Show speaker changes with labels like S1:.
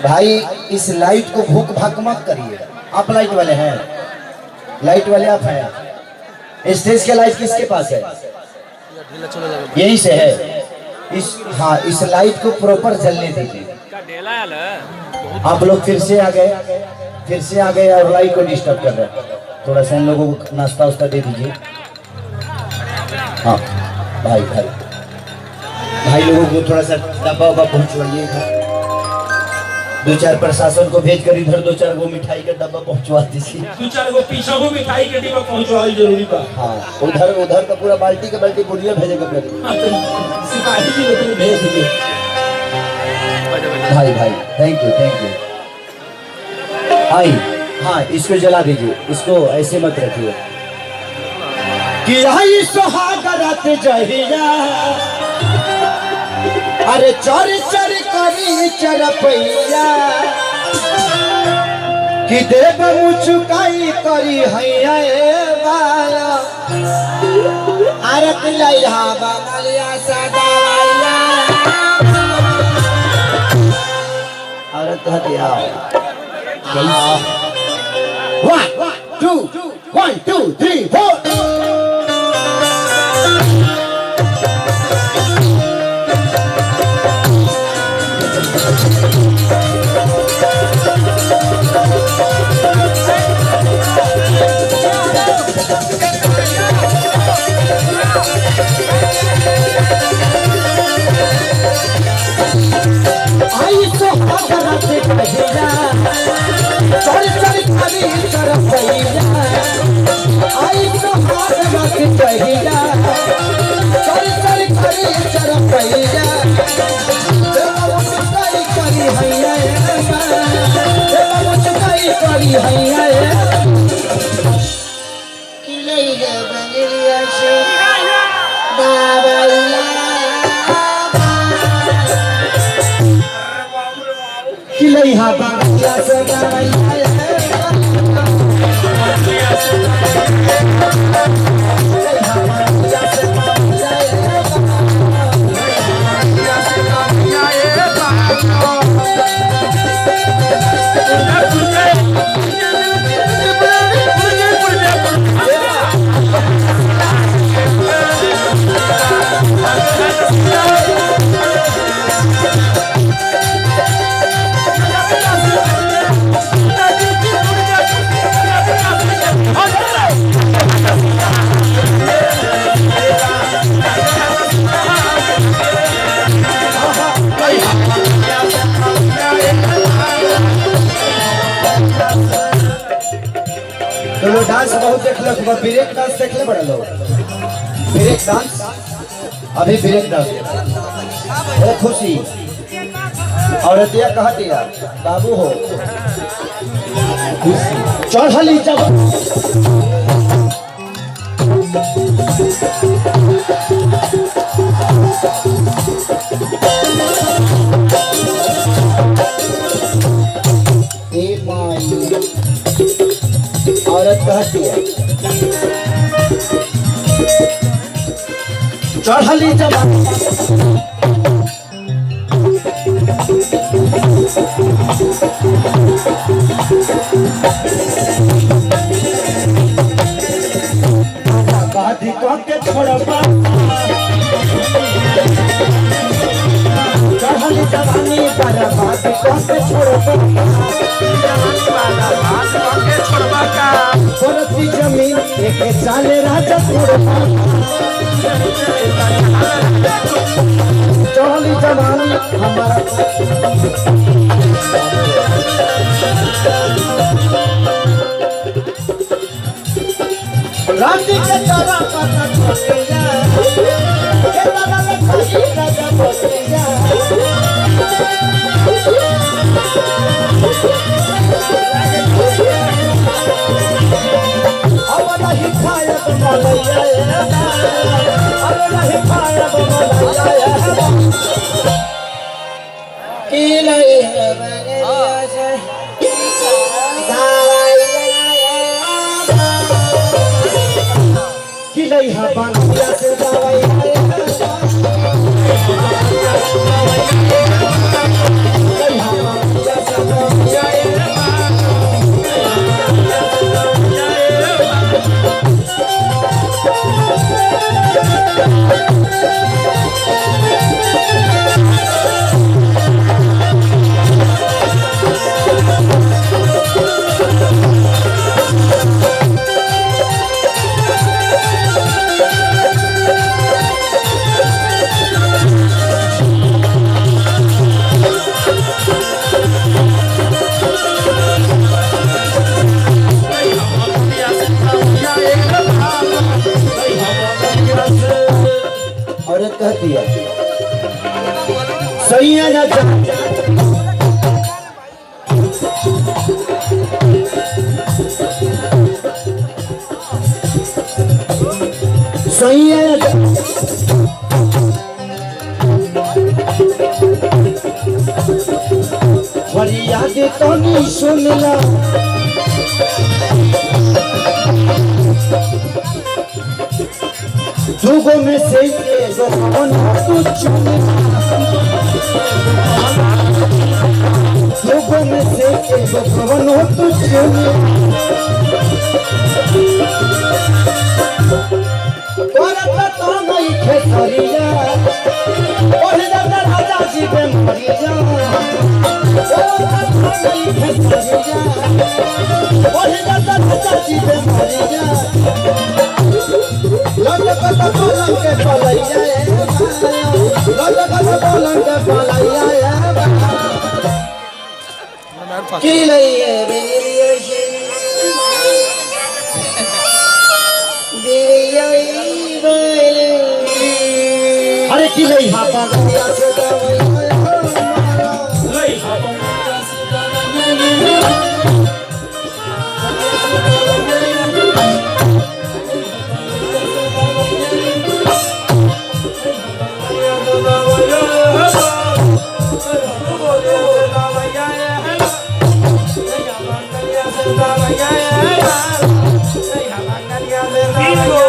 S1: भाई इस लाइट को भूख भाक मत करिए। आप लाइट वाले हैं, लाइट वाले आप हैं। स्टेज के लाइट किसके पास है? यहीं से है। इस हाँ इस लाइट को प्रॉपर जलने दीजिए। आप लोग फिर से आ गए और लाइट को डिस्टर्ब कर रहे हैं। थोड़ा सा इन लोगों को नाश्ता वास्ता दे दीजिए। हाँ भाई लोगों को थोड़ा सा डब्बा वब्बा पहुंचवाइएगा। 2-4 प्रशासन को भेजकर इधर 2-4 गो मिठाई का डब्बा पहुंचवा दीजिए।
S2: 2-4 गो पीछा को मिठाई के डिब्बा पहुंचवाई जरूरी बा।
S1: हाँ उधर का पूरा बाल्टी का बाल्टी बुढ़िया भेजेगा
S2: सिपाही जी लोग भेज दीजिए।
S1: भाई थैंक यू। हाँ इसको जला दीजिए, इसको ऐसे मत रखिए कि आई सुहाग रात जहिया अरे चर करी चरपैया कि देव मुचुकाई करी हैया बाला अरे पिलैया बंगलिया सदावैया औरत हटिया 1 2 3 4 डांस बहुत देखल, ब्रेक डांस देखले बड़ा लोग। ब्रेक डांस अभी ब्रेक डांस बहुत खुशी औरतिया कहतिया बाबू हो चढ़ली जब औरत कहती है चढ़ली जवानी बाधी के छोड़बा चढ़ली जवानी पर बाधी के छोड़बा परती जमीन एक साले राजा चढ़ली जवानी हमारा रानी के चरा पता छोड़िया के दादा ने खाली राजा बोलिया अब नहीं खाया तो मलैया अब नहीं खाया तो मलैया की नहीं है बंगलिया से की नहीं है बंगलिया से दवाई सैया ना सैया फरियाद तो नहीं सुनला दुगो में से एगो कौन तू चुनला दुगो में से एगो कौन तू चुनला तोरा तो नहीं खेसरिया ओहे दादा राजा जी के मरिया ओहे दादा राजा जी के मरिया लटकत पलंग के पलैया लटकत पलंग के पलैया की लइए बेरिए अरे की लई हापा गया से
S2: लई
S3: Bingo!